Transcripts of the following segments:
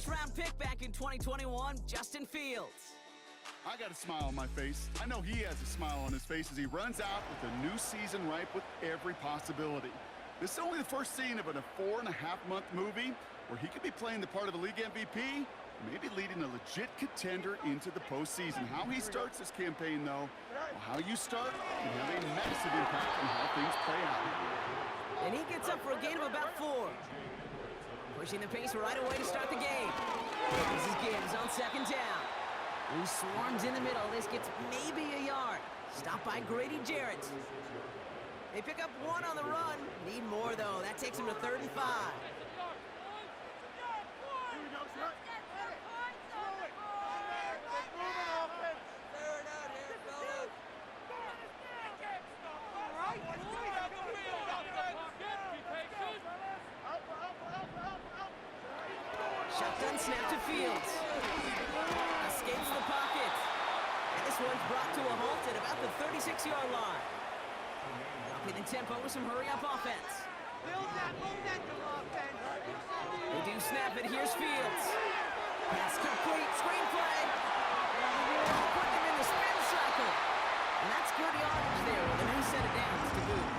first-round pick back in 2021, Justin Fields. I got a smile on my face. I know he has a smile on his face as he runs out with a new season ripe with every possibility. This is only the first scene of a 4.5-month movie where he could be playing the part of a league MVP, maybe leading a legit contender into the postseason. How he starts this campaign, though, well, how you start can have a massive impact on how things play out. And he gets up for a gain of about 4. Pushing the pace right away to start the game. This is Gibbs on second down. Who swarms in the middle. This gets maybe a yard. Stopped by Grady Jarrett. They pick up 1 on the run. Need more, though. That takes him to 3rd and 5. Shotgun snap to Fields. Escapes the pocket. And this one's brought to a halt at about the 36-yard line. Upping the tempo with some hurry-up offense. Build that momentum offense. They do snap it. Here's Fields. Pass complete. Screen play. Put him in the spin cycle. And that's good yardage there with a new set of downs to boot.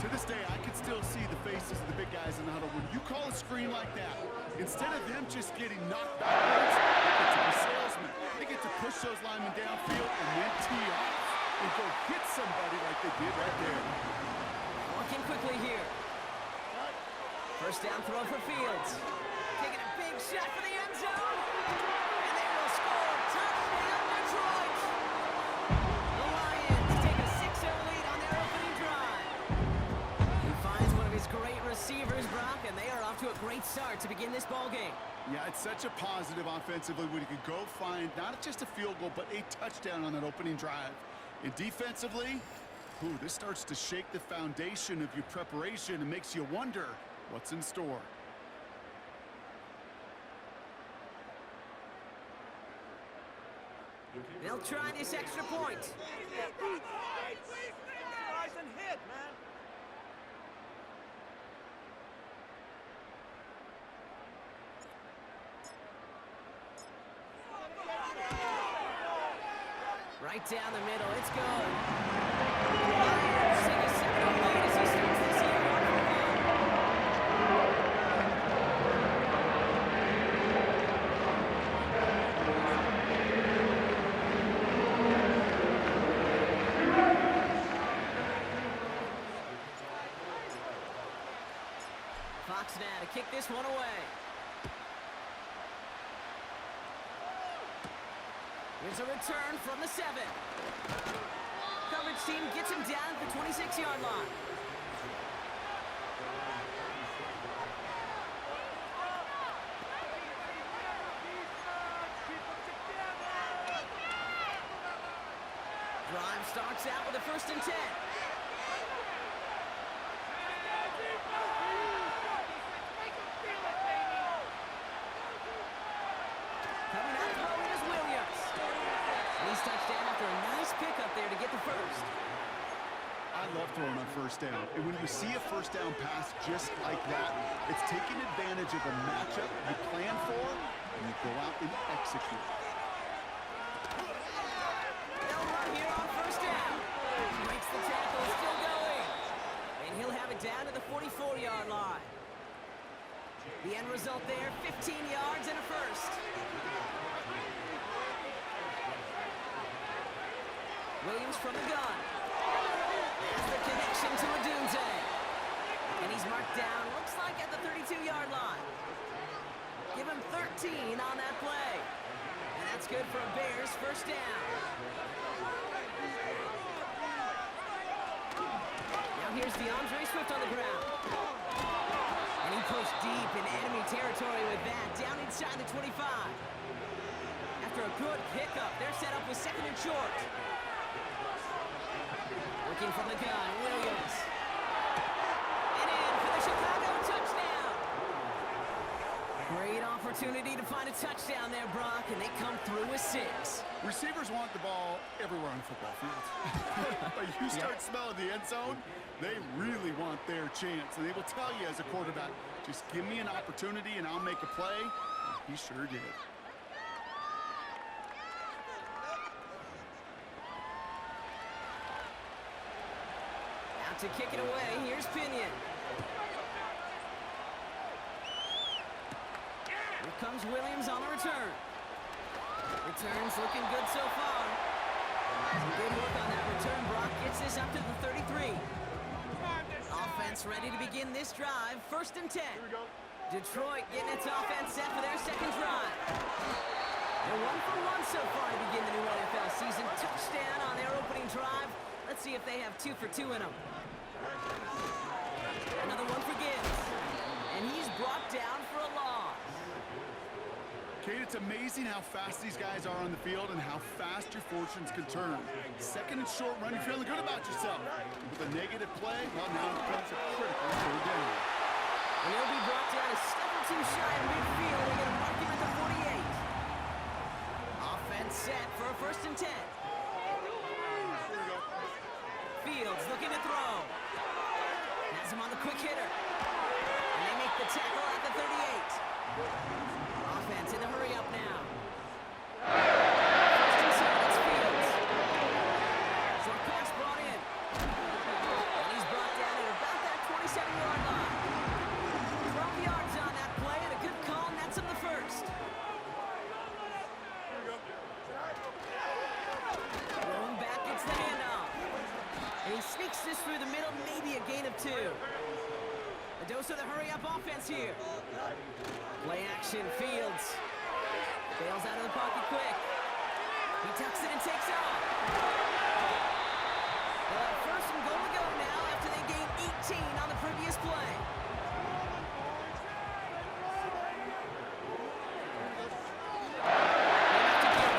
To this day, I can still see the faces of the big guys in the huddle. When you call a screen like that, instead of them just getting knocked backwards, they get to be salesmen. They get to push those linemen downfield and then tee off and go hit somebody like they did right there. Working quickly here. First down throw for Fields. Taking a big shot for the end zone. And they will score. Touchdown, Detroit. The Lions take a 6-0 lead on their opening drive. He finds one of his great receivers, Brock, and they are off to a great start to begin this ball game. Yeah, it's such a positive offensively when you can go find not just a field goal, but a touchdown on that opening drive. And defensively, this starts to shake the foundation of your preparation and makes you wonder what's in store. They'll try this extra point. Rise and hit, man. Right down the middle, it's good. Lions take a 7-0 lead as he starts this year off for Fox now to kick this one away. Here's a return from the 7. Coverage team gets him down at the 26-yard line. Drive starts out with a 1st and 10. Coming out throwing is Williams. And he's touchdown after a nice pickup there to get the 1st. I love throwing on 1st down. And when you see a 1st down pass just like that, it's taking advantage of a matchup you plan for, and you go out and execute. They'll run here on 1st down. Breaks the tackle, still going. And he'll have it down to the 44-yard line. The end result there, 15 yards and a 1st. Williams from the gun. There's the connection to Adunze. And he's marked down, looks like at the 32-yard line. Give him 13 on that play. And that's good for a Bears 1st down. Now here's DeAndre Swift on the ground. And he pushed deep in enemy territory with that, down inside the 25. After a good pickup, they're set up with 2nd and short. Working from the gun, Williams. And in for the Chicago touchdown. Great opportunity to find a touchdown there, Brock, and they come through with 6. Receivers want the ball everywhere on the football field. But you start smelling the end zone, they really want their chance. And they will tell you as a quarterback, just give me an opportunity and I'll make a play. And he sure did. Out to kick it away, here's Pinion. Here comes Williams on the return. Return's looking good so far. Some good work on that return. Brock gets this up to the 33. Offense ready to begin this drive. 1st and 10. Detroit getting its offense set for their second drive. They're 1 for 1 so far to begin the new NFL season. Touchdown on their opening drive. Let's see if they have 2 for 2 in them. Another one for Gibbs. And he's brought down for a loss. Kate, it's amazing how fast these guys are on the field and how fast your fortunes can turn. 2nd and short run, you're feeling good about yourself. With a negative play, well, now it becomes a critical 3rd down. And he'll be brought down a step or 2 shy of midfield. They're going to mark him at the 48. Offense set for a 1st and 10. Fields looking to throw. Has him on the quick hitter. And they make the tackle at the 38. Offense in the hurry up now. 1st and 7, it's Fields. Short pass brought in. And he's brought down at about that 27-yard line. 12 yards on that play and a good call, and that's him the 1st. Rolling back, gets the handoff. And he sneaks this through the middle, maybe a gain of 2. A dose of the hurry-up offense here. Play action, Fields. Bails out of the pocket quick. He tucks it and takes off. They'll have 1st and goal to go now after they gained 18 on the previous play.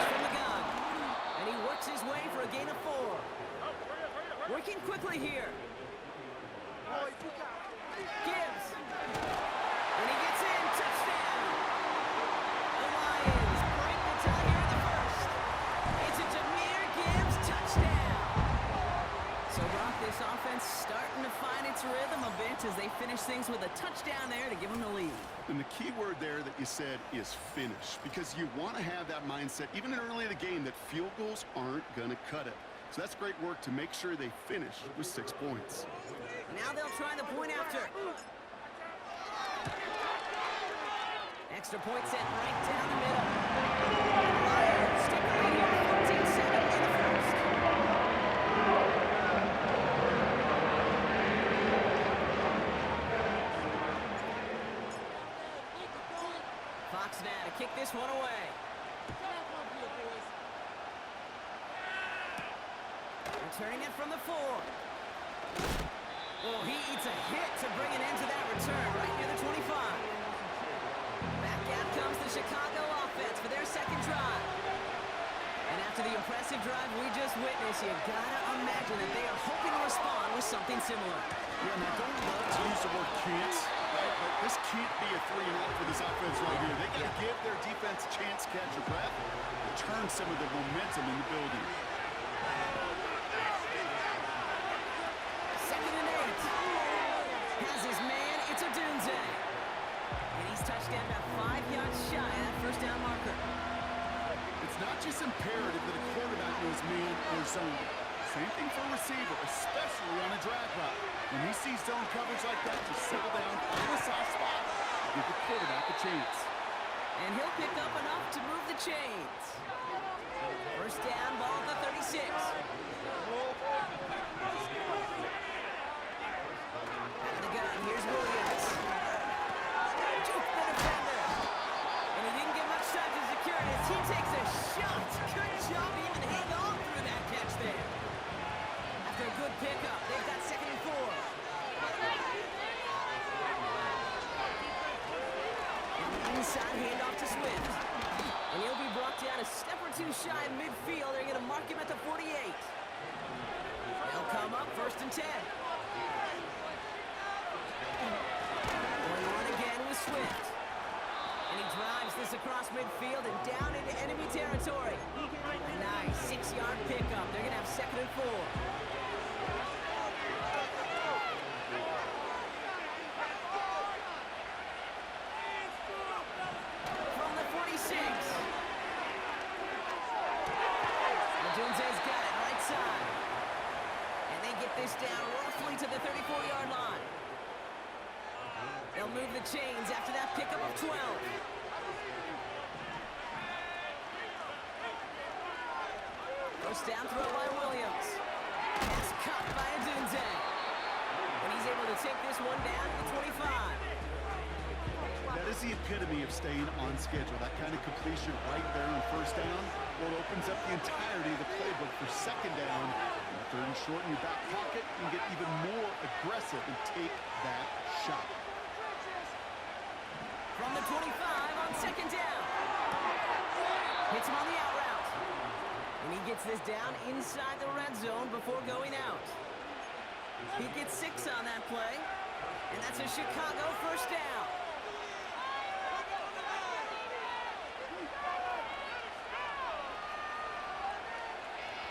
From the gun. And he works his way for a gain of 4. Working quickly here. Gibbs. And he gets in. Touchdown. The Lions break the tie here in the 1st. It's a Jahmyr Gibbs touchdown. So, Brock, this offense starting to find its rhythm a bit as they finish things with a touchdown there to give them the lead. And the key word there that you said is finish, because you want to have that mindset, even early in the game, that field goals aren't going to cut it. So that's great work to make sure they finish with 6 points. Now they'll try the point after. Extra point set right down the middle. Lions take the lead here, 14-7 in the 1st. Fox now to kick this one away. Returning it from the 4. Oh, he eats a hit to bring an end to that return right near the 25. Back out comes the Chicago offense for their second drive. And after the impressive drive we just witnessed, you gotta imagine that they are hoping to respond with something similar. Yeah, now don't love to use the word can't, right? But this can't be a 3-and-out for this offense right here. They gotta give their defense a chance to catch a breath and turn some of the momentum in the building. 2nd and 8. Has his man, it's a Dunze. And he's touched down about 5 yards shy of that 1st down marker. It's not just imperative that a quarterback knows man or zone. Same thing for a receiver, especially on a drag route. When he sees zone coverage like that, just settle down, find a soft spot, give the quarterback a chance. And he'll pick up enough to move the chains. 1st down, ball at the 36. Out of the gun, here's Williams. Juke the defender. And he didn't get much time to secure it as he takes a shot. Good job even hang on through that catch there. After a good pickup, they've got 2nd and 4. And the inside handoff to Swift. And he'll be brought down a step or 2 shy of midfield. They're going to mark him at the 48. They'll come up 1st and 10. Going on again with Swift. And he this across midfield and down into enemy territory. A nice 6-yard pickup. They're going to have 2nd and 4. From the 46. Dunze's got it, right side. And they get this down roughly to the 34-yard line. They'll move the chains after that pickup of 12. First down throw by Williams. Pass caught by Dunze. And he's able to take this one down to the 25. That is the epitome of staying on schedule. That kind of completion right there on first down, well, it opens up the entirety of the playbook for 2nd down. And 3rd and short in your back pocket, you can get even more aggressive and take that shot. From the 25 on 2nd down. Hits him on the out route. And he gets this down inside the red zone before going out. He gets 6 on that play. And that's a Chicago first down.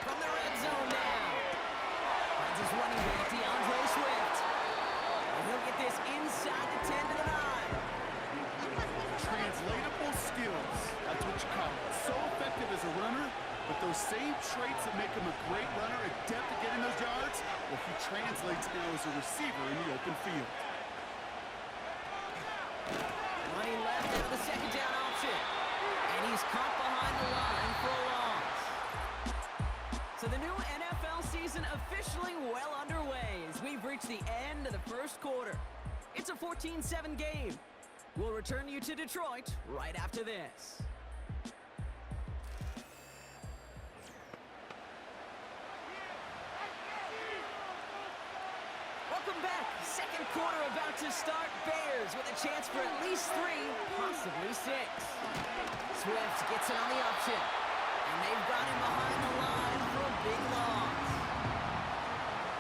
From the red zone now. Finds his running back, DeAndre Swift. And he'll get this inside the 10 to the 9. Translatable skills. That's what you call it. So effective as a runner, but those same traits that make him a great runner, adept at getting those yards, well, he translates now as a receiver in the open field. Running left out of the 2nd down option. And he's caught behind the line for a loss. So the new NFL season officially well underway as we've reached the end of the first quarter. It's a 14-7 game. We'll return you to Detroit right after this. Welcome back. 2nd quarter about to start. Bears with a chance for at least 3, possibly 6. Swift gets it on the option. And they've got him behind the line for a big loss.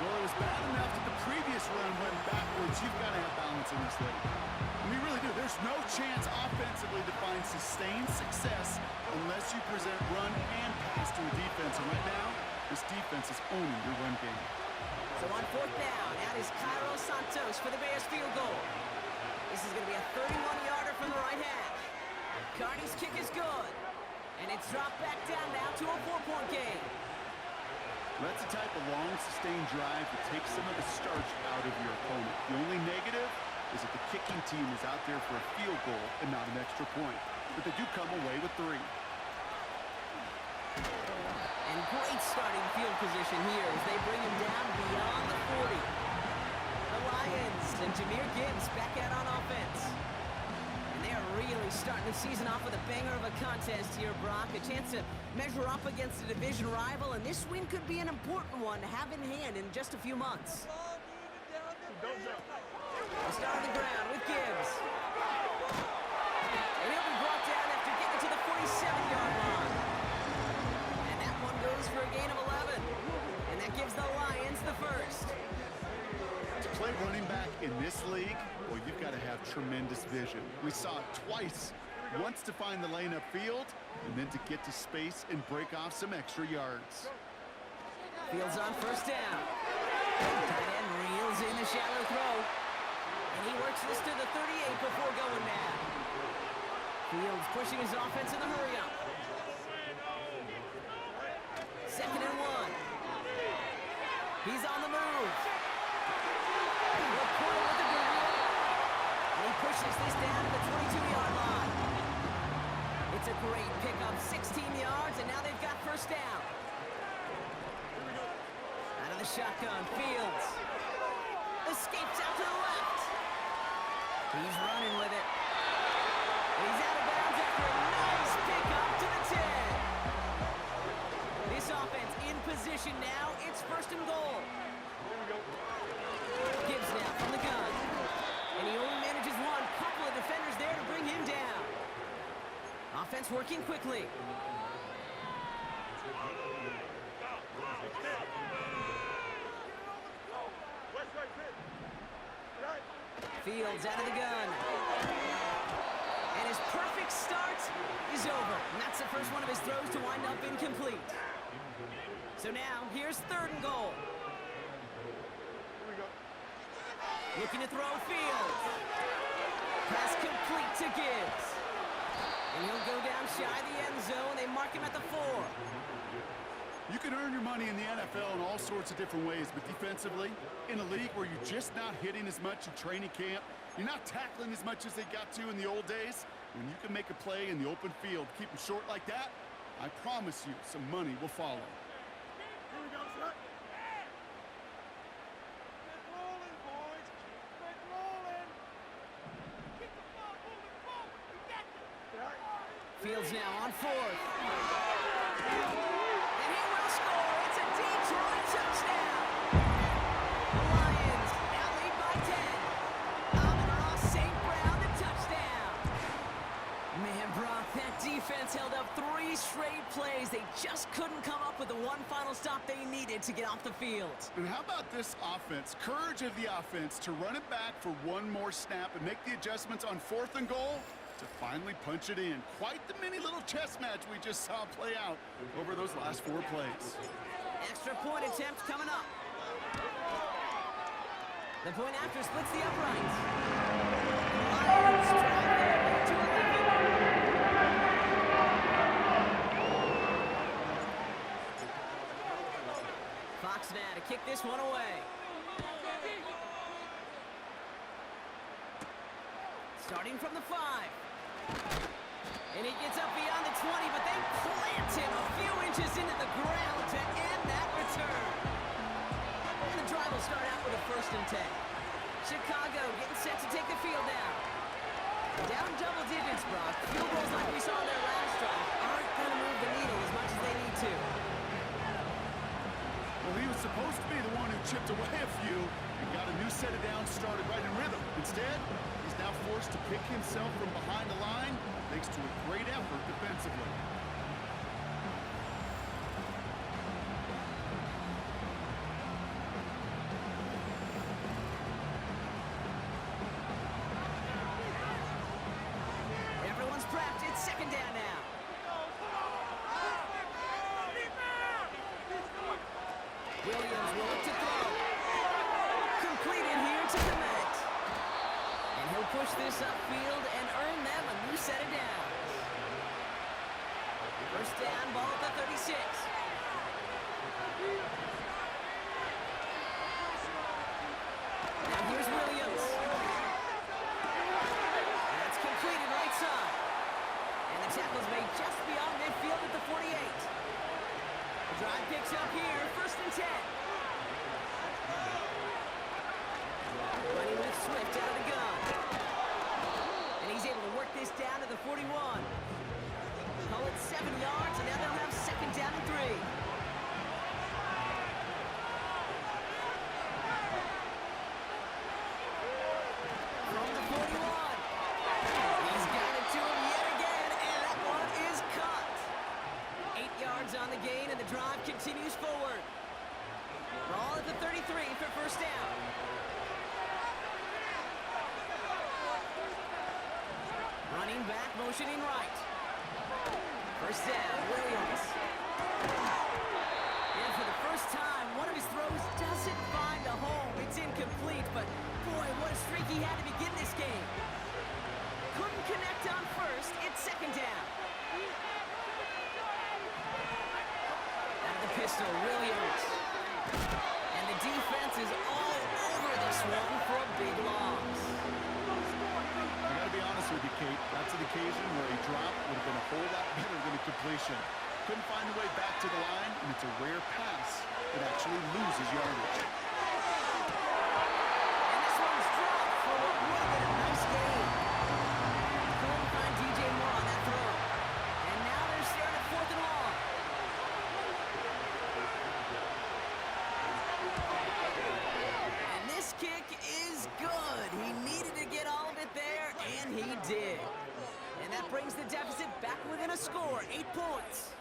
Well, it was bad enough that the previous run went backwards. You've got to have balance in this league. We really do. There's no chance offensively to find sustained success unless you present run and pass to a defense. And right now, this defense is owning your run game. So on 4th down, that is Cairo Santos for the Bears field goal. This is going to be a 31-yarder from the right hash. Carney's kick is good. And it's dropped back down now to a 4-point game. That's the type of long, sustained drive that takes some of the starch out of your opponent. The only negative is that the kicking team is out there for a field goal and not an extra point. But they do come away with 3. And great starting field position here as they bring him down beyond the 40. The Lions and Jahmyr Gibbs back out on offense. And they're really starting the season off with a banger of a contest here, Brock. A chance to measure up against a division rival, and this win could be an important one to have in hand in just a few months. They start on the ground with Gibbs. And he'll be brought down after getting to the 47-yard line. And that one goes for a gain of 11. And that gives the Lions the first. To play running back in this league, well, you've got to have tremendous vision. We saw it twice. Once to find the lane upfield, and then to get to space and break off some extra yards. Fields on first down. Tight end reels in the shallow throw. And he works this to the 38 before going mad. Fields pushing his offense in the hurry-up. 2nd and 1. He's on the move. LaPointe with the grab. And he pushes this down to the 22-yard line. It's a great pickup, 16 yards, and now they've got first down. Out of the shotgun, Fields. Escapes out to the left. He's running with it. And he's out of bounds after a nice pickup to the 10. This offense in position now. It's 1st and goal. Gibbs now from the gun. And he only manages one. Couple of defenders there to bring him down. Offense working quickly. Fields out of the gun. And his perfect start So now, here's 3rd and goal. Looking to throw Fields. Pass complete to Gibbs. And he'll go down shy of the end zone. They mark him at the 4. You can earn your money in the NFL in all sorts of different ways, but defensively, in a league where you're just not hitting as much in training camp, you're not tackling as much as they got to in the old days, when you can make a play in the open field, keep them short like that, I promise you some money will follow. Here we go, shot. Get rolling, boys. Get rolling. Keep the ball moving forward. We got this. Fields now on 4th. And he will score. It's a Detroit touchdown. The Lions now lead by 10. Amon-Ra St. Brown, the touchdown. Man, Brock, that defense held up 3 straight plays. They just couldn't come up with the one final stop they needed to get off the field. And how about this offense? Courage of the offense to run it back for one more snap and make the adjustments on 4th and goal to finally punch it in. Quite the mini little chess match we just saw play out over those last 4 plays. Extra point attempt coming up. The point after splits the uprights. Lions drive their way to 11. Fox now to kick this one away. Starting from the 5. And he gets up beyond the 20, but they plant him a few inches into the ground to end that return. And the drive will start out with a 1st and 10. Chicago getting set to take the field down. Down double digits, Brock. Field goals like we saw in their last drive aren't going to move the needle as much as they need to. Well, he was supposed to be the one who chipped away a few and got a new set of downs started right in rhythm. Instead, he's now forced to pick himself from behind the line thanks to a great effort defensively. Everyone's prepped. It's 2nd down now. Williams will look to throw. Completed here to Clement. And he'll push this upfield and earn them a new set of downs. 1st down, ball at the 36. Now here's Williams. That's completed right side. And the tackle's made just beyond midfield at the 48. The drive picks up here, 1st and 10. Running with Swift out of the gun. And he's able to work this down to the 41. Call it 7 yards, and now they'll have 2nd down and 3. From the 41. He's got it to him yet again, and that one is caught. 8 yards on the gain, and the drive continues forward. Ball at the 33 for 1st down. Running back, motioning right. 1st down, Williams. And for the first time, one of his throws doesn't find a home. It's incomplete, but boy, what a streak he had to begin this game. Couldn't connect on 1st, it's 2nd down. Out of the pistol, Williams. And the defense is all over this one for a big loss. I gotta be honest with you, Kate. That's an occasion where a drop would have been a whole lot better than a completion. Couldn't find the way back to the line, and it's a rare pass that actually loses yardage. And this one's dropped for what would have been a nice game. Couldn't find DJ Moore on that throw. And now they're staring at 4th and long. And this kick is good. He needed to get all of it there, and he did. And that brings the deficit back within a score, 8 points.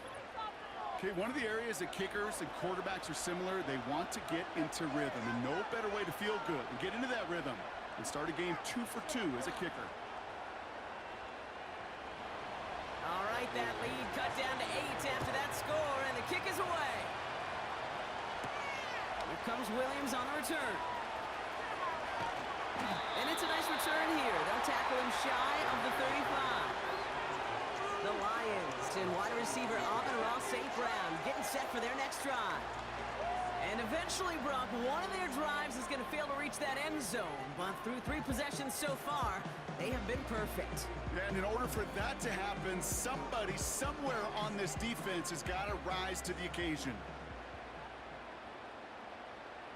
Okay, one of the areas that kickers and quarterbacks are similar, they want to get into rhythm, and no better way to feel good and get into that rhythm and start a game 2 for 2 as a kicker. All right, that lead cut down to 8 after that score, and the kick is away. Here comes Williams on the return. And it's a nice return here. They'll tackle him shy of the 35. The Lions and wide receiver Amon-Ra St. Brown getting set for their next drive. And eventually, Brock, one of their drives is going to fail to reach that end zone. But through 3 possessions so far, they have been perfect. Yeah, and in order for that to happen, somebody somewhere on this defense has got to rise to the occasion.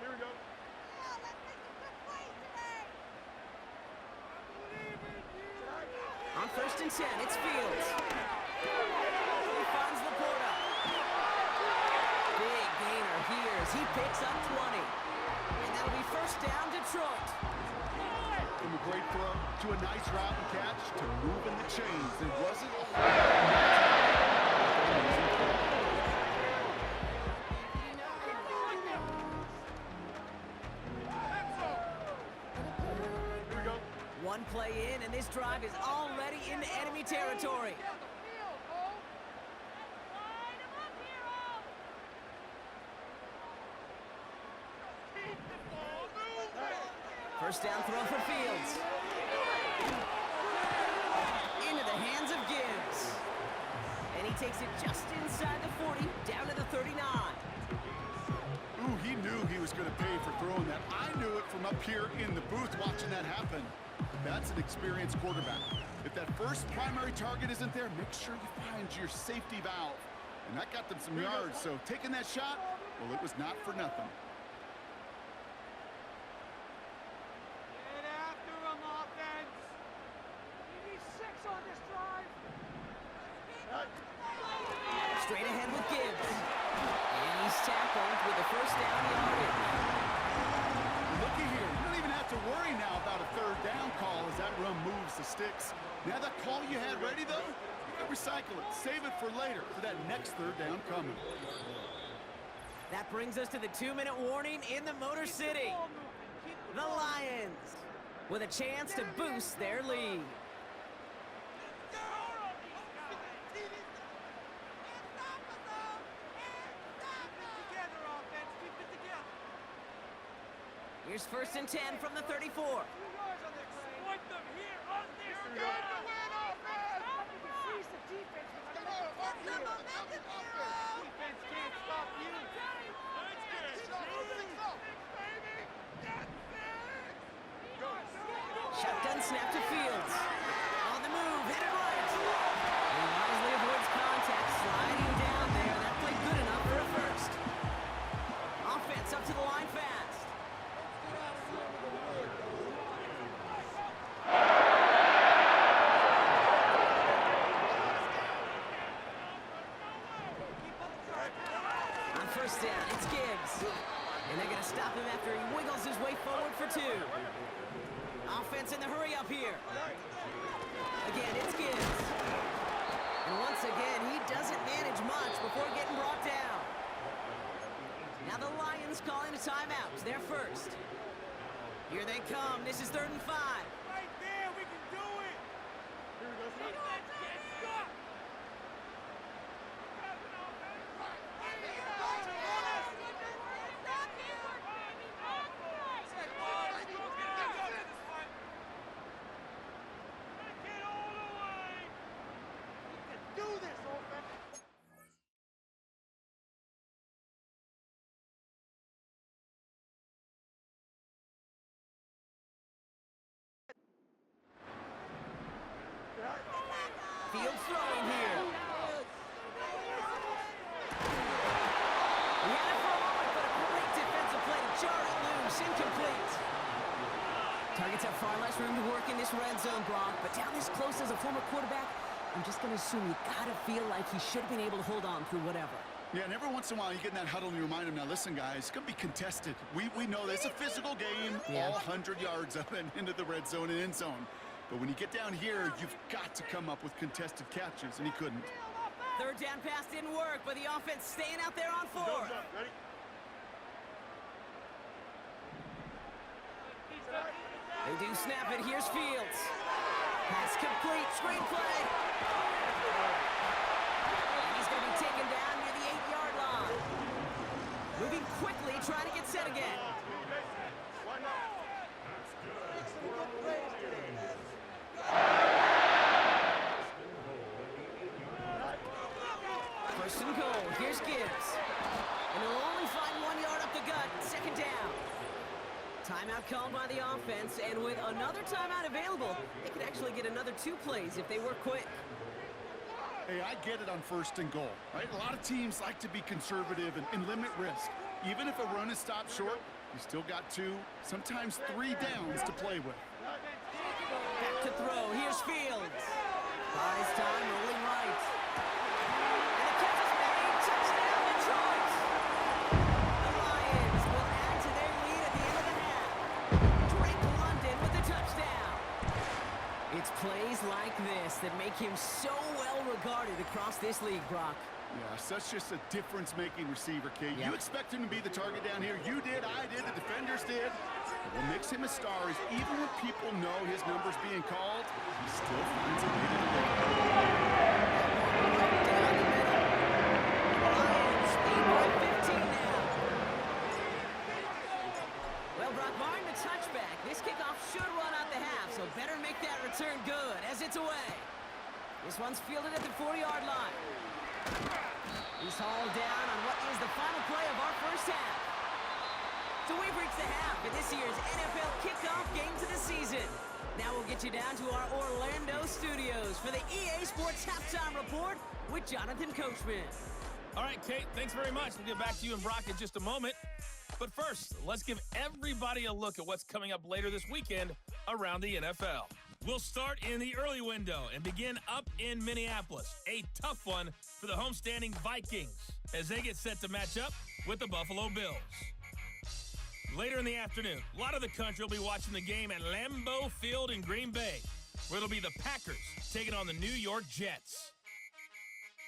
Here we go. On 1st and 10, it's Fields. He finds Laporta. Big gainer here as he picks up 20. And that'll be 1st down, Detroit. From a great throw to a nice route and catch to moving the chains. It wasn't a Here we go. One play in, and this drive is already into enemy territory. First down throw for Fields. Into the hands of Gibbs. And he takes it just inside the 40, down to the 39. Ooh, he knew he was going to pay for throwing that. I knew it from up here in the booth watching that happen. That's an experienced quarterback. If that first primary target isn't there, make sure you find your safety valve. And that got them some yards, so taking that shot, well, it was not for nothing. Get after him, offense. You need 6 on this drive. Straight ahead with Gibbs. And he's tackled with a 1st down yardage. Looky here, you don't even have to worry now about a 3rd down call as that run moves the sticks. Now that call you had ready, though, you can recycle it. Save it for later, for that next 3rd down coming. That brings us to the 2-minute warning in the Motor City. The Lions with a chance to boost their lead. Here's 1st and 10 from the 34. Point them here on this drive. Freeze the defense. Defense can't stop you. Shotgun snap to Fields. On the move, hit it right. He wisely avoids contact, sliding down there. That played good enough for a 1st. Offense up to the line fast. On 1st down, it's Gibbs. And they're going to stop him after he wiggles his way forward for 2. Offense in the hurry up here. Again, it's Gibbs. And once again, he doesn't manage much before getting brought down. Now the Lions calling a timeout. It's their 1st. Here they come. This is 3rd and 5. Right there, we can do it. Here we go. Defense can't stop. Do this, offense. Fields throwing here. He had it for a moment, but a great defensive play to jar it loose. Incomplete. Targets have far less room to work in this red zone, Brock, but down this close as a former quarterback, I'm just going to assume you got to feel like he should have been able to hold on through whatever. Yeah, and every once in a while you get in that huddle and you remind them, now listen, guys, it's going to be contested. We know this is a physical game, all 100 yards up and into the red zone and end zone. But when you get down here, you've got to come up with contested catches, and he couldn't. 3rd down pass didn't work, but the offense staying out there on 4th. Ready? They do snap it. Here's Fields. Pass complete. Screen play. And he's going to be taken down near the 8-yard line. Moving quickly, trying to get set again. First and goal. Here's Gibbs. And he'll only find 1 yard up the gut. Second down. Timeout called by the offense, and with another timeout available, they could actually get another 2 plays if they work quick. Hey, I get it on first and goal, right? A lot of teams like to be conservative and limit risk. Even if a run is stopped short, you still got 2, sometimes 3 downs to play with. Back to throw. Here's Fields. Buys time, rolling right. And the catch is made. Touchdown, Detroit. The Lions will add to their lead at the end of the half. Drake London with the touchdown. It's plays like this that make him so well regarded across this league, Brock. Yeah, such just a difference-making receiver, Kate. Yep. You expect him to be the target down here. You did, I did, the defenders did. But what makes him a star is even when people know his number's being called, he still finds a way to deliver. Down the middle. Lions lead by 15 now. Well, Brock, barring the touchback, this kickoff should run out the half, so better make that return good as it's away. This one's fielded at the 4-yard line. He's hauled down on what is the final play of our first half. So we've reached the half in this year's NFL kickoff games of the season. Now we'll get you down to our Orlando studios for the EA Sports Halftime Report with Jonathan Coachman. All right, Kate, thanks very much. We'll get back to you and Brock in just a moment. But first, let's give everybody a look at what's coming up later this weekend around the NFL. We'll start in the early window and begin up in Minneapolis. A tough one for the homestanding Vikings as they get set to match up with the Buffalo Bills. Later in the afternoon, a lot of the country will be watching the game at Lambeau Field in Green Bay, where it'll be the Packers taking on the New York Jets.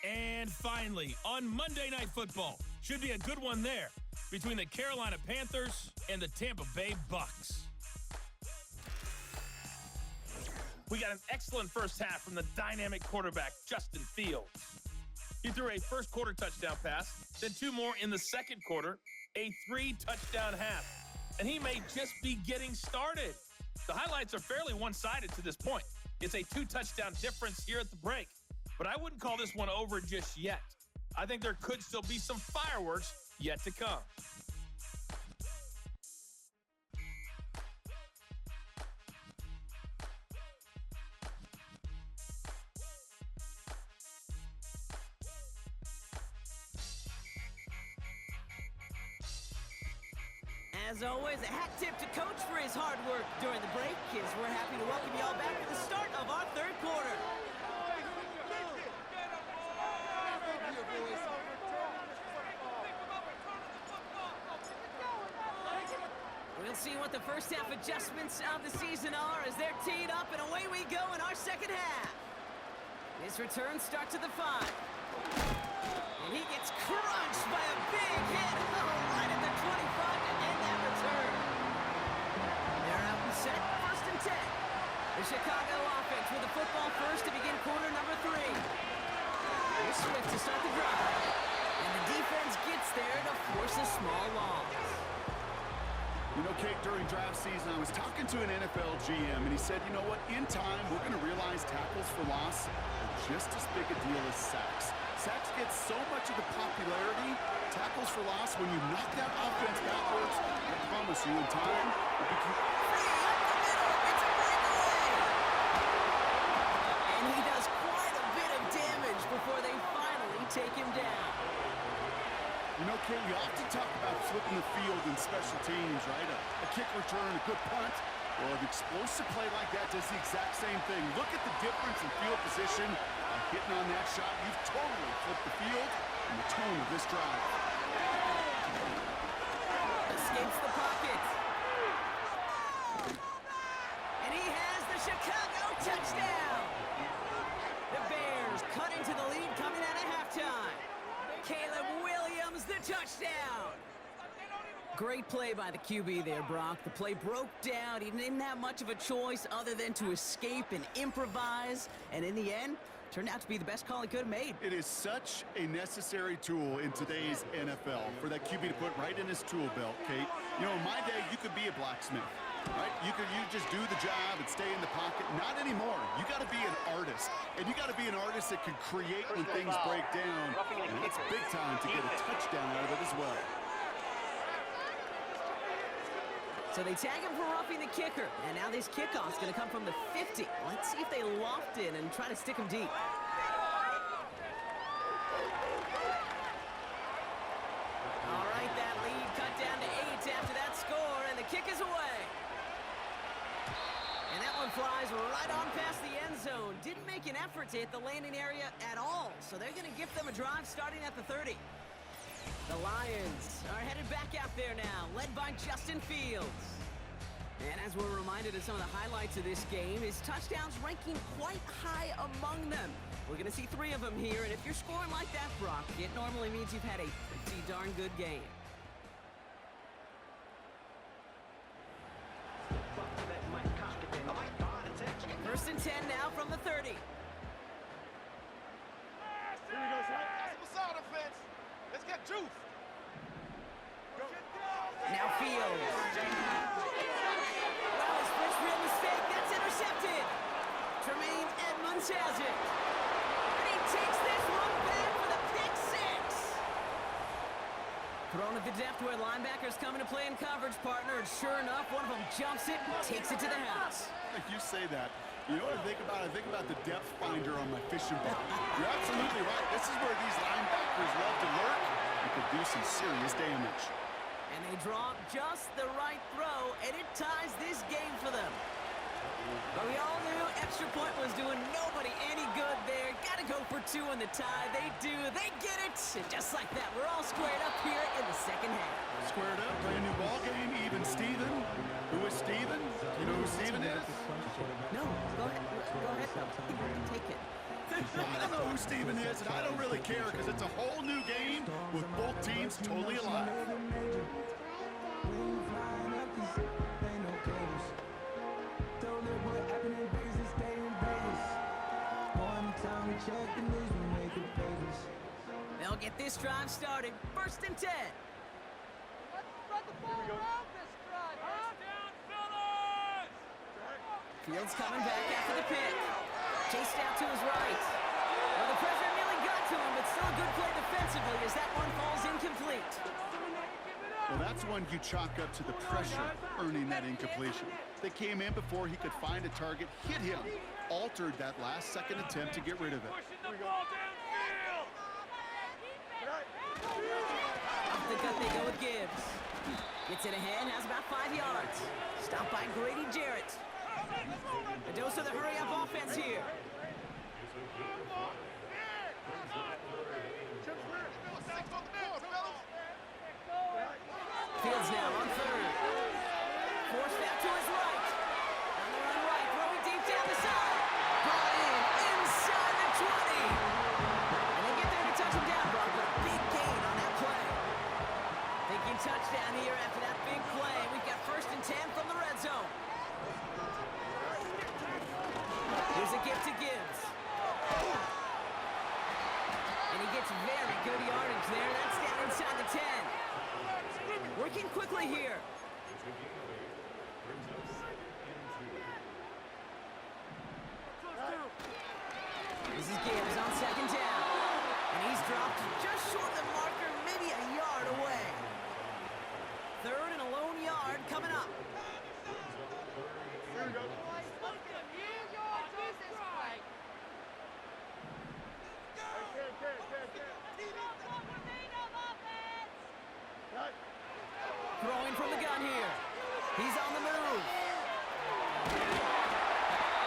And finally, on Monday Night Football, should be a good one there between the Carolina Panthers and the Tampa Bay Bucks. We got an excellent first half from the dynamic quarterback, Justin Fields. He threw a first quarter touchdown pass, then 2 more in the second quarter, a 3-touchdown half. And he may just be getting started. The highlights are fairly one-sided to this point. It's a 2-touchdown difference here at the break. But I wouldn't call this one over just yet. I think there could still be some fireworks yet to come. As always, a hat tip to Coach for his hard work during the break, as we're happy to welcome you all back for the start of our third quarter. We'll see what the first half adjustments of the season are as they're teed up, and away we go in our second half. This return starts at the 5. And he gets crunched by a big hit. Oh, right at the 25 to end that return. They're out and set, first and 10. The Chicago offense with the football first to begin quarter number 3. Here's Swift to start the drive. And the defense gets there to force a small loss. You know, Kate, during draft season, I was talking to an NFL GM, and he said, you know what, in time, we're going to realize tackles for loss are just as big a deal as sacks. Sacks get so much of the popularity. Tackles for loss, when you knock that offense backwards, I promise you, in time, it becomes... It's a breakaway! And he does quite a bit of damage before they finally take him down. You know, Kate, we often talk about flipping the field in special teams, right? A kick return, a good punt. Well, an explosive play like that does the exact same thing. Look at the difference in field position. By hitting on that shot, you've totally flipped the field and the tone of this drive. Escapes the pocket. And he has the Chicago touchdown. The Bears cut into the lead coming out of halftime. Caleb Williams, the touchdown. Great play by the QB there, Brock. The play broke down. He didn't have much of a choice other than to escape and improvise. And in the end, turned out to be the best call he could have made. It is such a necessary tool in today's NFL for that QB to put right in his tool belt, Kate. You know, in my day, you could be a blacksmith. Right? You just do the job and stay in the pocket. Not anymore. You got to be an artist. And you got to be an artist that can create when things break down. And it's big time to get a touchdown out of it as well. So they tag him for roughing the kicker. And now this kickoff's going to come from the 50. Let's see if they loft in and try to stick him deep. All right, that lead cut down to 8 after that score, and the kick is away. And that one flies right on past the end zone. Didn't make an effort to hit the landing area at all, so they're going to give them a drive starting at the 30. The Lions are headed back out there now, led by Justin Fields. And as we're reminded of some of the highlights of this game, his touchdowns ranking quite high among them. We're going to see 3 of them here, and if you're scoring like that, Brock, it normally means you've had a pretty darn good game. First and 10 now from the 30. Here we go, son. What's on offense? Let's get juice. Now Fields. Well, his first real mistake, that's intercepted. Tremaine Edmonds has it. And he takes this one back for the pick 6. Thrown at the depth where linebackers come into play in coverage, partner, and sure enough, one of them jumps it and takes it to the house. You say that. You know what I think about? I think about the depth finder on my fishing boat. You're absolutely right. This is where these linebackers love to lurk. You could do some serious damage. And they draw just the right throw, and it ties this game for them. But we all knew extra point was doing nobody any good there. Got to go for 2 in the tie. They do. They get it. And just like that, we're all squared up here in the second half. Squared up, brand new ball game, even Steven. Who is Steven? You know who Steven is? No, go ahead. Go ahead, though. Take it. I don't know who Steven is, and I don't really care because it's a whole new game with both teams totally alive. They'll get this drive started. First and 10. Let's spread the ball around this drive, huh? Down, fellas! Fields coming back after the pick. Chased out to his right. Well, the pressure nearly got to him, but still a good play defensively as that one falls incomplete. Well, that's one you chalk up to the pressure earning that incompletion. They came in before he could find a target, hit him, altered that last-second attempt to get rid of it. Pushing the ball downfield! Off the gut they go with Gibbs. Gets it ahead, has about 5 yards. Stopped by Grady Jarrett. A dose of the hurry-up offense here. Fields now on 3rd. Forced out to his right. On the run right, throwing deep down the side. Brought in inside the 20. And they get there to touch him down, Brock, with a big gain on that play. Thinking touchdown here after that big play. We've got first and 10 from the red zone. Here's a gift to Gibbs. And he gets very good yardage there. That's down inside the 10. Working quickly here. This is Gibbs on 2nd down. And he's dropped just short of the marker, maybe a yard away. 3rd and a lone yard coming up. Here we go. Throwing from the gun here. He's on the move.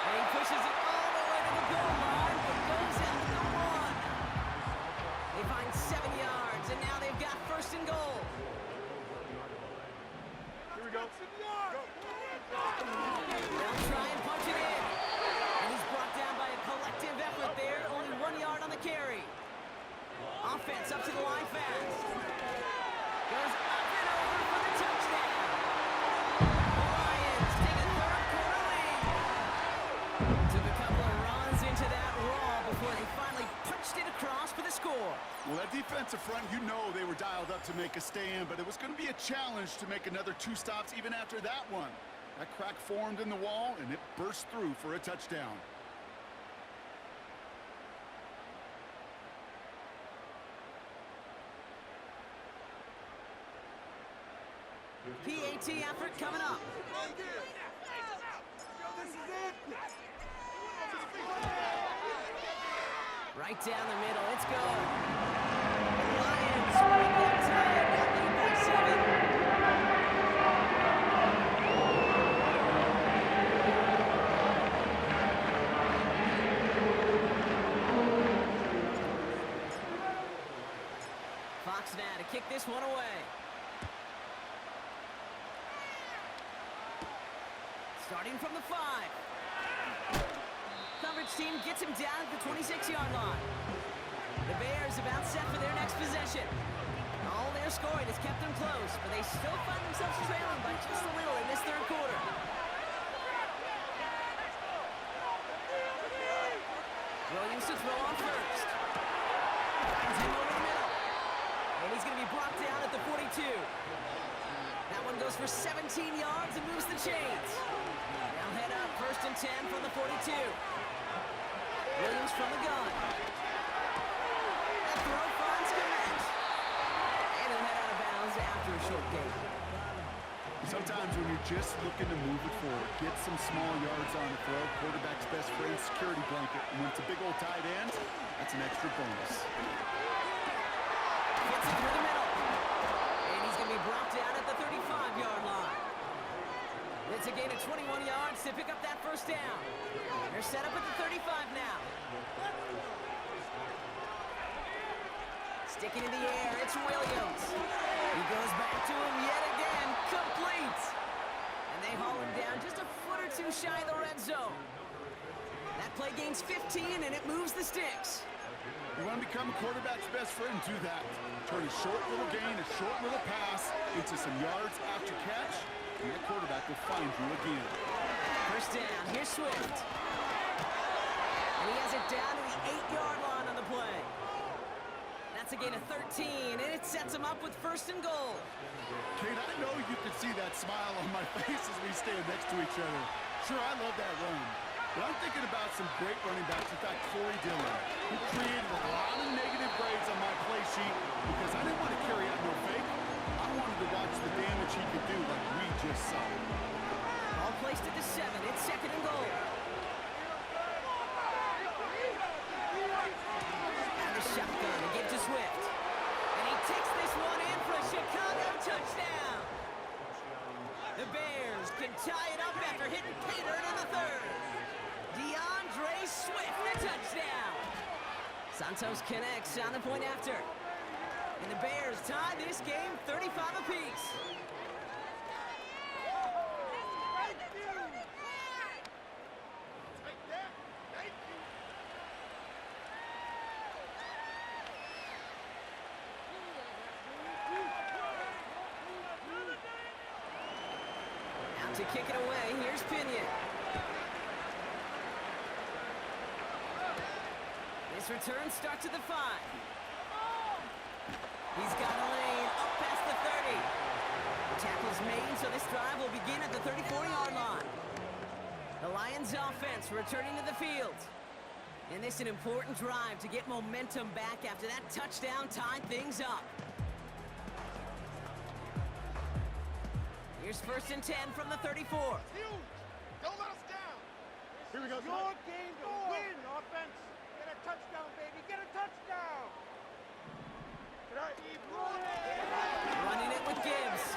And he pushes it all the way to the goal line, but goes out to the 1. They find 7 yards, and now they've got first and goal. Here we go. They'll try and punch it in. And he's brought down by a collective effort there. Only 1 yard on the carry. Offense up to the line fast. Goes up and over for the touchdown. The Lions take a 3rd quarter lead. Took a couple of runs into that wall before they finally punched it across for the score. Well, that defensive front, you know they were dialed up to make a stand, but it was going to be a challenge to make another 2 stops even after that one. That crack formed in the wall, and it burst through for a touchdown. PAT effort coming up. Right down the middle, it's good. Lions bring that tie, now lead by 7. Fox now to kick this one away. Starting from the 5. Coverage team gets him down at the 26-yard line. The Bears about set for their next possession. All their scoring has kept them close, but they still find themselves trailing by just a little in this third quarter. Williams to throw on first. Finds him over the middle. And he's going to be brought down at the 42. That one goes for 17 yards and moves the chains. Now head up, 1st and 10 from the 42. Williams from the gun. That throw finds Connect. And he'll head out of bounds after a short gain. Sometimes when you're just looking to move it forward, get some small yards on the throw, quarterback's best friend, security blanket. And when it's a big old tight end, that's an extra bonus. Gets it through the middle. And he's going to be brought down at the 35-yard line. It's a gain of 21 yards to pick up that first down. They're set up at the 35 now. Sticking in the air, it's Williams. He goes back to him yet again, complete. And they haul him down just a foot or two shy of the red zone. That play gains 15, and it moves the sticks. You want to become a quarterback's best friend, do that. Turn a short little gain, a short little pass into some yards after catch, and the quarterback will find you again. First down, here's Swift. And he has it down to the 8-yard line on the play. That's a gain of 13, and it sets him up with 1st and goal. Kate, I know you can see that smile on my face as we stand next to each other. Sure, I love that run. But I'm thinking about some great running backs. In fact, Corey Dillon, who created a lot of negative grades on my play sheet because I didn't want to carry out no fake. I wanted to watch the damage he could do like we just saw. Ball placed at the 7. It's 2nd and goal. Out of shotgun to give to Swift. And he takes this one in for a Chicago touchdown. The Bears can tie it up after hitting Pater in the 3rd. DeAndre Swift, a touchdown. Santos connects on the point after. And the Bears tie this game 35 apiece. Out to kick it away, here's Pinion. This return starts at the 5. He's got a lane up past the 30. Tackles made, so this drive will begin at the 34-yard line. The Lions offense returning to the field. And this is an important drive to get momentum back after that touchdown tied things up. Here's 1st and 10 from the 34. Huge! Don't let us down! Here we go. Your game to win, offense! Get a touchdown, baby! Get a touchdown! Running it with Gibbs.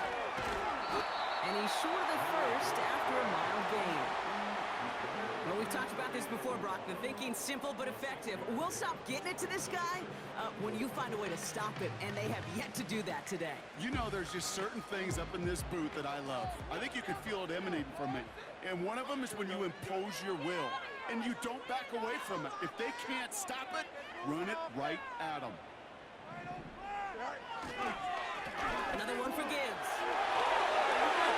And he's short of the first after a mild gain. Well, we've talked about this before, Brock. The thinking's simple but effective. We'll stop getting it to this guy when you find a way to stop it, and they have yet to do that today. You know, there's just certain things up in this booth that I love. I think you can feel it emanating from me. And one of them is when you impose your will, and you don't back away from it. If they can't stop it, run it right at them. Another one for Gibbs.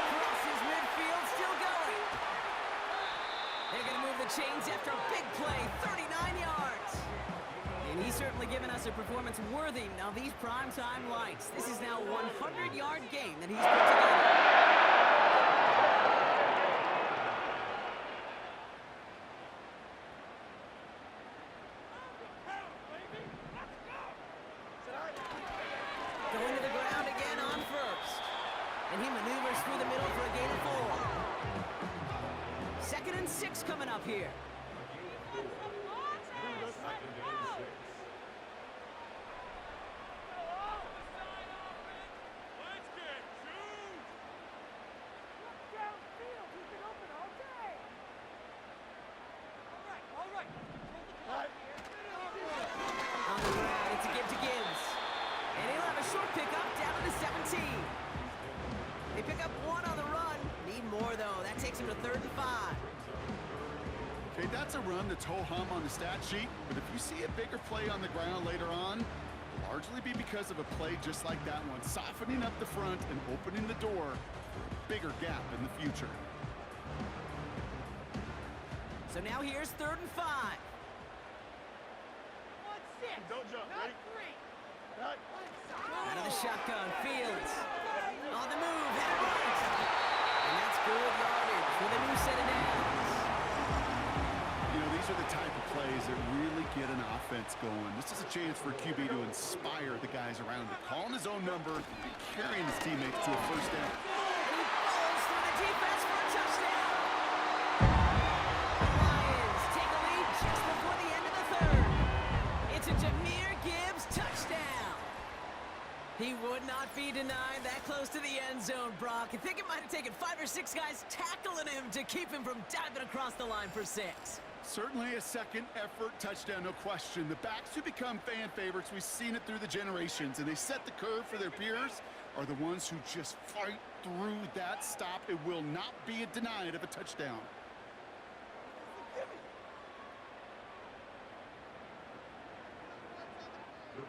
Crosses midfield, still going. They're going to move the chains after a big play, 39 yards. And he's certainly given us a performance worthy of these primetime lights. This is now a 100-yard game that he's put together. 6 coming up here. On the ground, it's a give to Gibbs. And he'll have a short pickup down to the 17. They pick up 1 on the run. Need more, though. That takes him to 3rd and 5. Okay, that's a run that's ho-hum on the stat sheet, but if you see a bigger play on the ground later on, it'll largely be because of a play just like that one, softening up the front and opening the door for a bigger gap in the future. So now here's 3rd and 5. Don't jump, ready? Out of the shotgun, Fields. On the move, head right. And that's good yardage with a new set of downs. You know, these are the type of plays that really get an offense going. This is a chance for QB to inspire the guys around him, calling his own number and carrying his teammates to a first down. And he falls through the defense for a touchdown. The Lions take a lead just before the end of the 3rd. It's a Jahmyr Gibbs touchdown. He would not be denied that close to the end zone, Brock. I think it might have taken 5 or 6 guys tackling him to keep him from diving across the line for 6. Certainly a second effort touchdown, no question. The backs who become fan favorites, we've seen it through the generations, and they set the curve for their peers, are the ones who just fight through that stop. It will not be denied of a touchdown.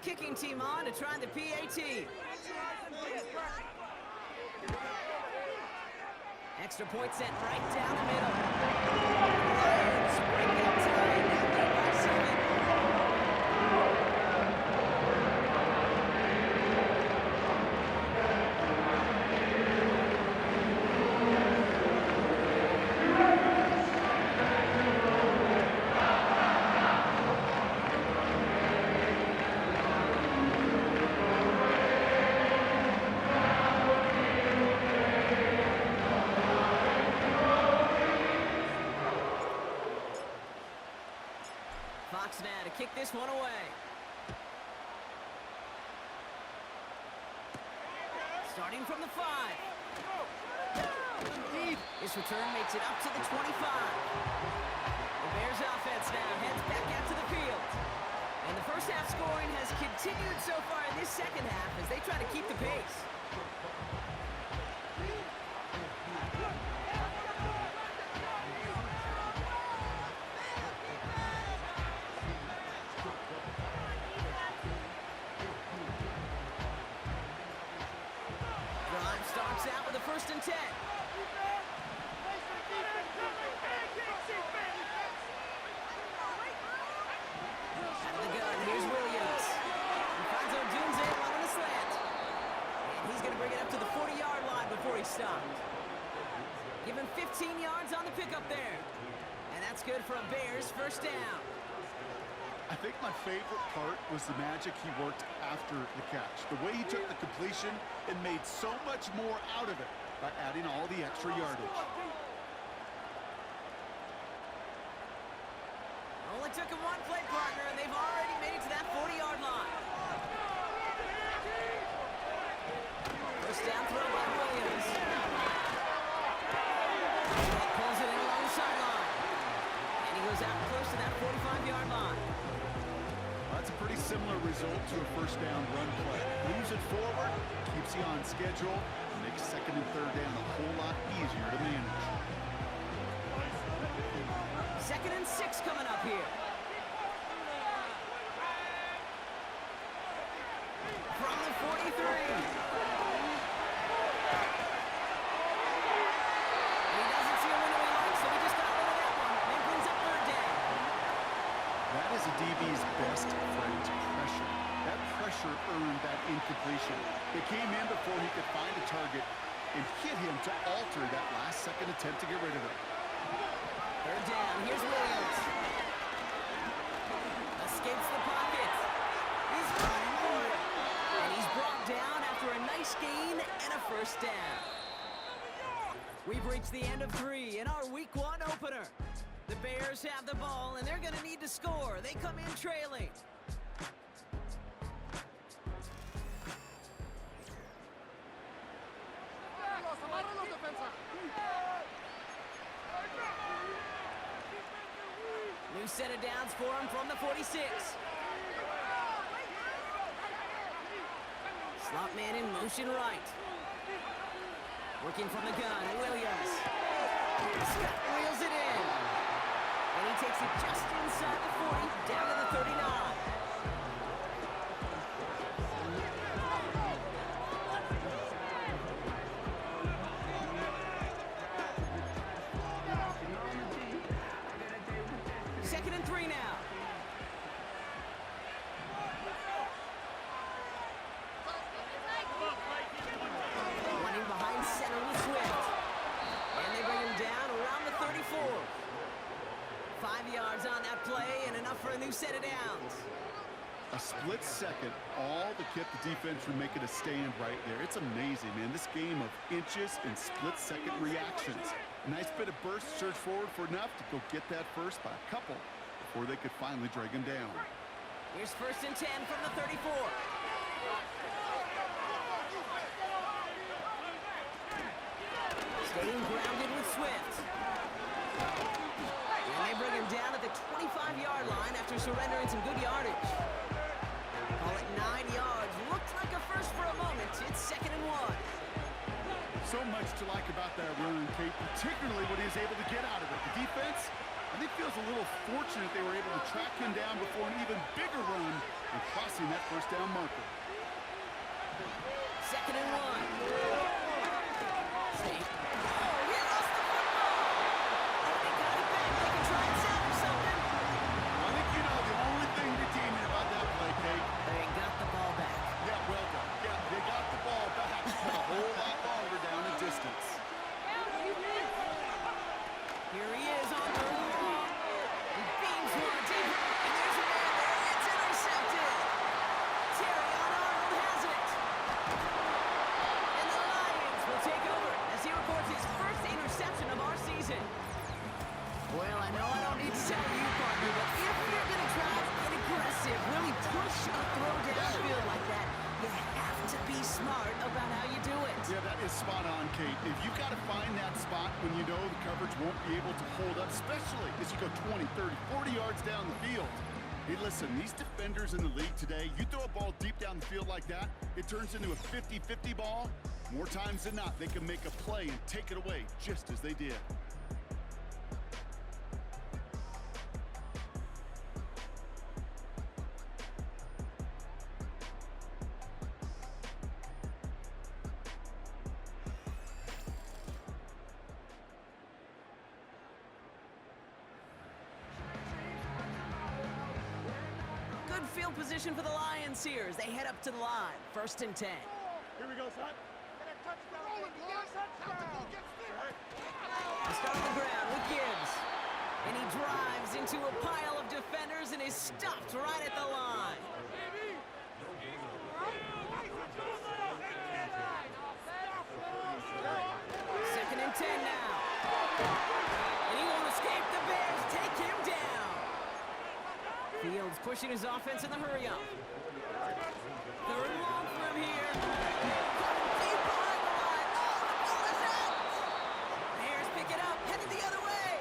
Kicking team on to try the PAT. Extra point set right down the middle. Lions break that tie, now lead by 7. Fox now to kick this one away. Starting from the 5. This return makes it up to the 25. The Bears offense now heads back out to the field. And the first half scoring has continued so far in this second half as they try to keep the pace. Starts out with a 1st and 10. Out of the gun, here's Williams. He finds Odunze running a slant. And he's going to bring it up to the 40-yard line before he stopped. Give him 15 yards on the pickup there. And that's good for a Bears first down. I think my favorite part was the magic he worked after the catch. The way he took the completion and made so much more out of it by adding all the extra yardage. Only took him 1 play, partner, and they've already made it to that 40-yard line. First down throw by Williams. That pulls it in along the sideline. And he goes out close to that 45-yard line. That's a pretty similar result to a first down run play. Moves it forward, keeps you on schedule, and makes 2nd and 3rd down a whole lot easier to manage. 2nd and 6 coming up here. From the 43. He doesn't see a window he likes, so he just got rid of that one. And brings up 3rd down. That is a DB's best friend, pressure. That pressure earned that incompletion. They came in before he could find a target and hit him to alter that last-second attempt to get rid of it. 3rd down, here's Williams. Escapes the pocket. He's running for it. And he's brought down after a nice gain and a first down. We've reached the end of 3 in our Week 1 opener. The Bears have the ball, and they're going to need to score. They come in trailing. New set of downs for him from the 46. Slot man in motion right. Working from the gun, Williams. Scott reels it in. And he takes it just inside the 40, down to the 39. Second and 3 now. Running behind center with Swift. And they bring him down around the 34. 5 yards on that play and enough for a new set of downs. A split second, all to keep the defense from making a stand right there. It's amazing, man. This game of inches and split-second reactions. A nice bit of burst, surge forward for enough to go get that first by a couple before they could finally drag him down. Here's first and 10 from the 34. Staying grounded with Swift. And they bring him down at the 25-yard line after surrendering some good yardage. Call it 9 yards. Looked like a first for a moment. It's second and 1. So much to like about that run, Kate, particularly what he was able to get out of it. The defense, I think, feels a little fortunate they were able to track him down before an even bigger run and crossing that first down marker. Second and 1. State. Oh, he lost the football! Oh, they got it back. They can try and salvage something. I think you know the only thing redeeming about that play, Kate. They got the ball back. Yeah, well done. Yeah, they got the ball back a whole lot longer down the distance. Here he is on the long. He beams one deep, and there's a man there. It's intercepted. Terry Arnold has it. And the Lions will take over as he records his first interception of our season. Well, I know I don't need to tell you, partner, but if you're going to try to get aggressive, really push a throw downfield like that, you have to be smart about how you do it. Yeah, that is spot on, Kate. If you've got to find that spot when you know the coverage won't be able to hold up, especially as you go 20, 30, 40 yards down the field. Hey, listen, these defenders in the league today, you throw a ball deep down the field like that, it turns into a 50-50 ball. More times than not, they can make a play and take it away just as they did. Good field position for the Lions here as they head up to the line. First and 10. Here we go, son. Get a touchdown. Rolling, boys. Touchdown. They start on the ground with Gibbs. And he drives into a pile of defenders and is stopped right at the line. Second and 10 now. And he won't escape. The Bears take him down. Fields pushing his offense in the hurry-up. Third and long for him here. Deep behind the line. Oh, the ball is out. Bears pick it up, headed the other way.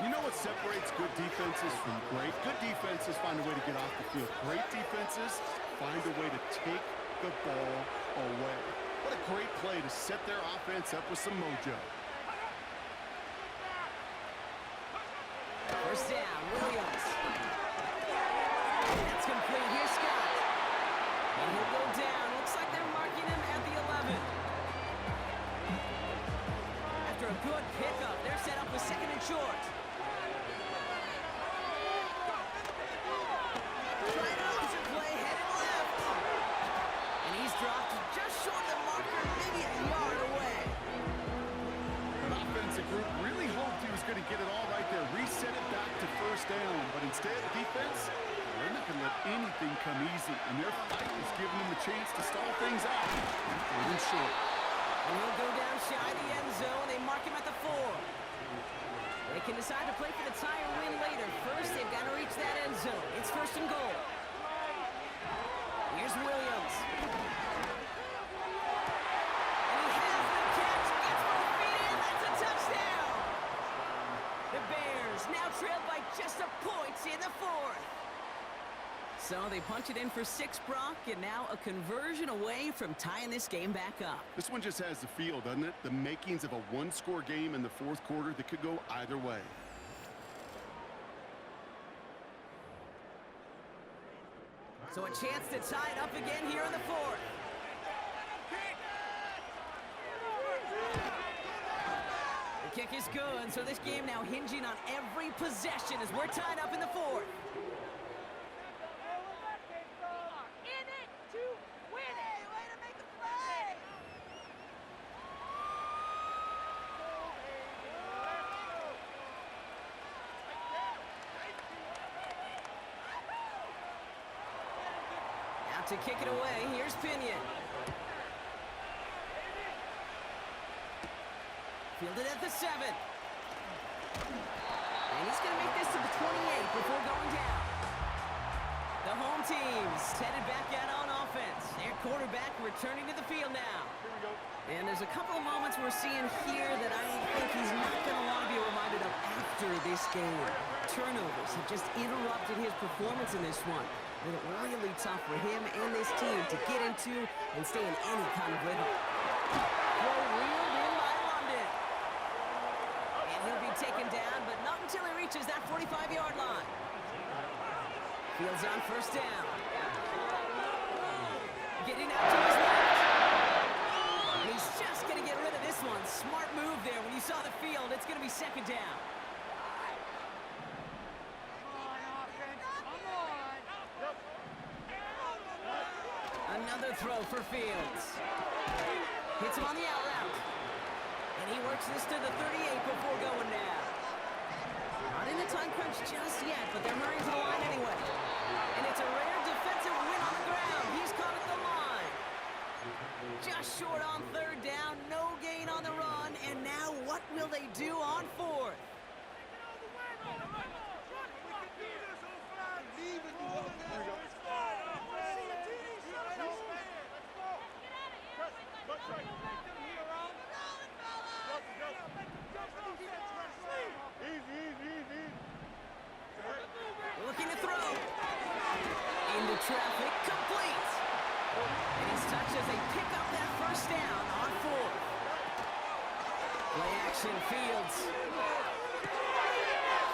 You know what separates good defenses from great? Good defenses find a way to get off the field. Great defenses find a way to take the ball away. What a great play to set their offense up with some mojo. First down, Williams. That's complete. Here's Scott. And he'll go down. Looks like they're marking him at the 11. After a good pickup, they're set up with second and short. Trying an option play, headed left. And he's dropped just short of the marker, maybe a yard away. An offensive group really hoped he was going to get it all right there, reset it back to first down. But instead, defense, they're not going to let anything come easy. And their fight is giving them a chance to stall things out. Third and short. And he'll go down shy of the end zone. They mark him at the 4. They can decide to play for the tie or win later. First, they've got to reach that end zone. It's 1st and goal. Here's Williams. And he has the catch. Gets both feet in. That's a touchdown. The Bears now trail by just a point in the 4th. So they punch it in for 6, Brock, and now a conversion away from tying this game back up. This one just has the feel, doesn't it? The makings of a one-score game in the 4th quarter that could go either way. So a chance to tie it up again here in the 4th. The kick is good, so this game now hinging on every possession as we're tied up in the 4th. To kick it away, here's Pinion. Fielded at the 7. And he's going to make this to the 28 before going down. The home team's headed back out on offense. Their quarterback returning to the field now. And there's a couple of moments we're seeing here that I think he's not going to want to be reminded of after this game. Turnovers have just interrupted his performance in this one. Made it really tough for him and this team to get into and stay in any kind of rhythm. Throw reeled in by London. And he'll be taken down, but not until he reaches that 45-yard line. Fields on 1st down. Getting out to his left. And he's just going to get rid of this one. Smart move there. When you saw the field, it's going to be 2nd down. Another throw for Fields. Hits him on the out route. And he works this to the 38 before going down. Not in the time crunch just yet, but they're hurrying to the line anyway. And it's a rare defensive win on the ground. He's caught at the line. Just short on 3rd down. No gain on the run. And now what will they do on 4th? Looking to throw. Into traffic, complete. And he's touched as they pick up that 1st down on 4th. Play action, Fields.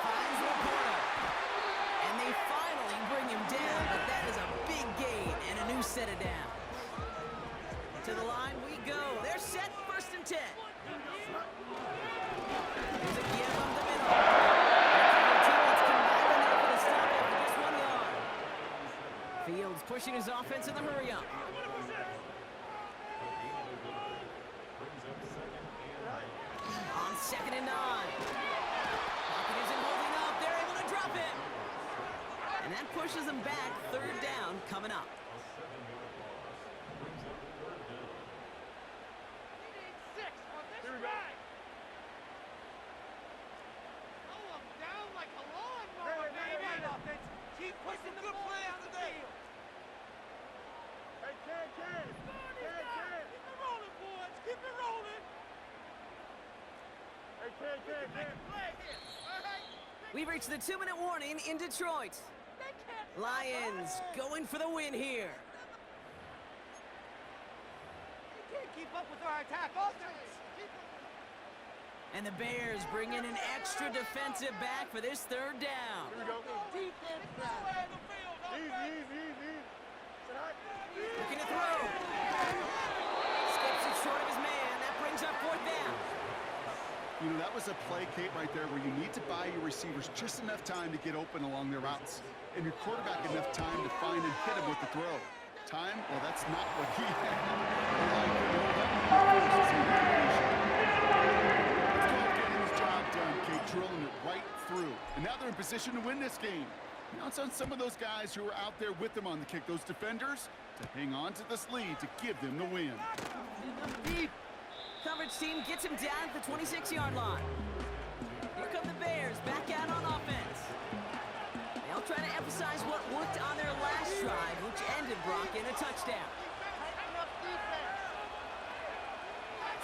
Finds Laporta. And they finally bring him down, but that is a big gain and a new set of downs. To the line we go. They're set, 1st and 10. There's a give up the middle. Fields pushing his offense in the hurry-up. On 2nd and 9. Pocket isn't holding up. They're able to drop it. And that pushes them back. 3rd down coming up. We've reached the 2-minute warning in Detroit. Lions going for the win here. They can't keep up with our attack offense. And the Bears bring in an extra defensive back for this 3rd down. Here we go. Defense back. Easy. Looking to throw. Skips it short of his man. That brings up 4th down. You know, that was a play, Kate, right there where you need to buy your receivers just enough time to get open along their routes. And your quarterback enough time to find and hit him with the throw. Time? Well, that's not what he had. Getting his job done, Kate, drilling it right through. And now they're in position to win this game. Now it's on some of those guys who are out there with them on the kick, those defenders, to hang on to this lead to give them the win. Deep. Coverage team gets him down at the 26-yard line. Here come the Bears back out on offense. They'll try to emphasize what worked on their last drive, which ended Brock in a touchdown.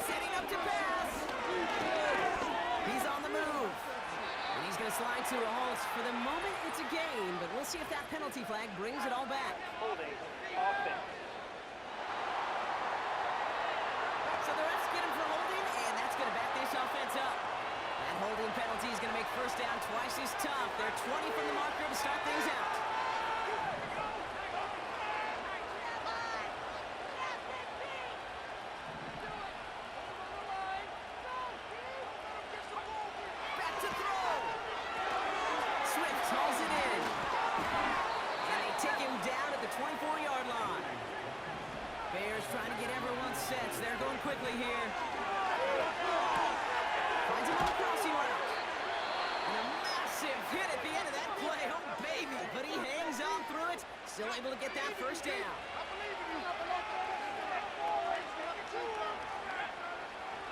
Setting up to pass. He's on the move. And he's going to slide to a halt. For the moment, it's a gain, but we'll see if that penalty flag brings it all back. Holding. Offense. So the refs get him for holding, and that's going to back this offense up. That holding penalty is going to make first down twice as tough. They're 20 from the marker to start things out. Back to throw. Swift hauls it in. And they take him down at the 24-yard line. Bears trying to get everyone set, so they're going quickly here. Finds him on the crossing route. And a massive hit at the end of that play. Oh, baby. But he hangs on through it. Still able to get that first down.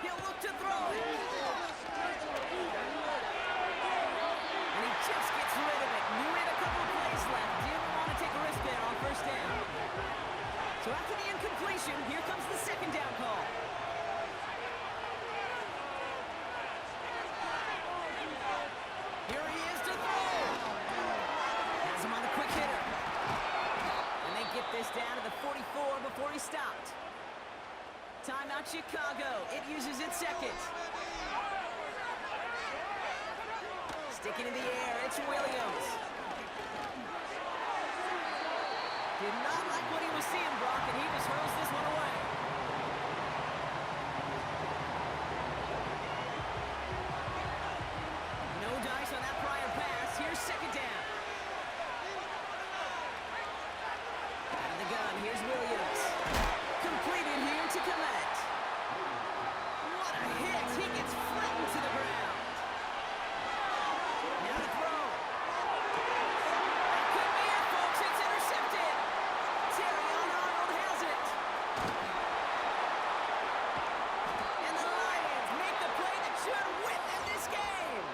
He'll look to throw it. And he just gets rid of it. Knew he had a couple of plays left. Didn't want to take a risk there on first down. So after the incompletion, here comes the second down call. Here he is to throw. Has him on the quick hitter. And they get this down to the 44 before he stopped. Timeout Chicago. It uses its second. Sticking in the air, it's Williams. Did not like what he was seeing, Brock, and he just hurls this one away. No dice on that prior pass. Here's second down. Out of the gun, here's Williams. Completed here to Komet. What a hit. He gets flattened to the ground. Now to throw. That could be it, folks. It's intercepted. Arnold has it. And the Lions make the play that should win them this game.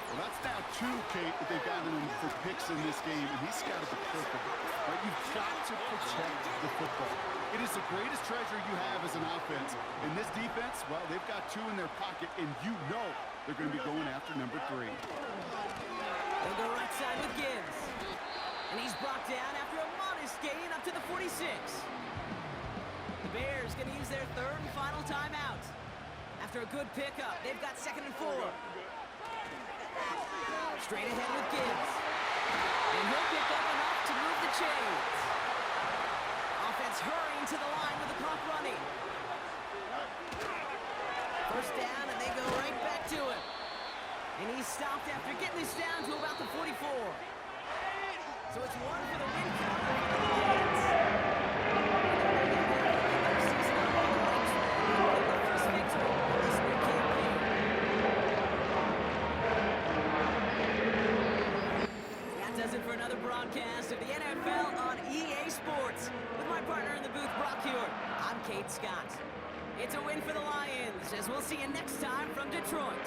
Well, that's now two, Kate, that they've gotten him for picks in this game, and he's got to be careful. Right? You've got to protect the football. It is the greatest treasure you have as an offense. In this defense, well, they've got two in their pocket, and you know they're going to be going after number 3. They'll go right side with Gibbs. And he's brought down after a modest gain up to the 46. The Bears going to use their third and final timeout. After a good pickup, they've got 2nd and 4. Straight ahead with Gibbs. And he'll pick up enough to move the chains. Offense hurrying to the line with the clock running. First down, and they go right back to him. And he's stopped after getting this down to about the 44. So it's one for the win count for the Lions. Their season on the first victory of this new campaign. That does it for another broadcast of the NFL on EA Sports. With my partner in the booth, Brock Hewitt, I'm Kate Scott. It's a win for the Lions, as we'll see you next time from Detroit.